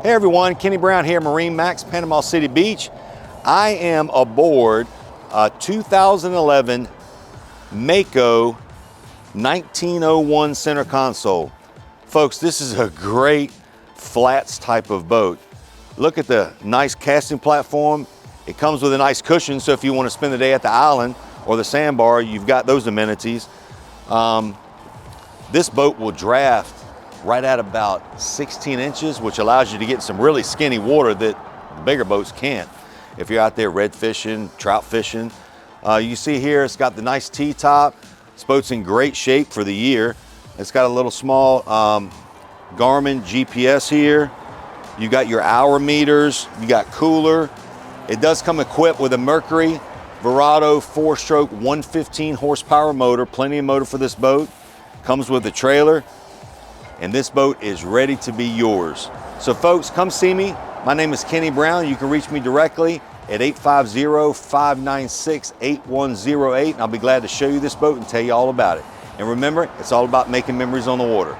Hey everyone, Kenny Brown here, MarineMax, Panama City Beach. I am aboard a 2011 Mako 1901 center console. Folks, this is a great flats type of boat. Look at the nice casting platform. It comes with a nice cushion, so if you want to spend the day at the island or the sandbar, you've got those amenities. This boat will draft right at about 16 inches, which allows you to get some really skinny water that the bigger boats can't. If you're out there red fishing, trout fishing. You see here, it's got the nice T-top. This boat's in great shape for the year. It's got a little small Garmin GPS here. You got your hour meters, you got cooler. It does come equipped with a Mercury Verado 4-stroke 115 horsepower motor, plenty of motor for this boat. Comes with a trailer. And this boat is ready to be yours. So folks, come see me. My name is Kenny Brown. You can reach me directly at 850-596-8108, and I'll be glad to show you this boat and tell you all about it. And remember, it's all about making memories on the water.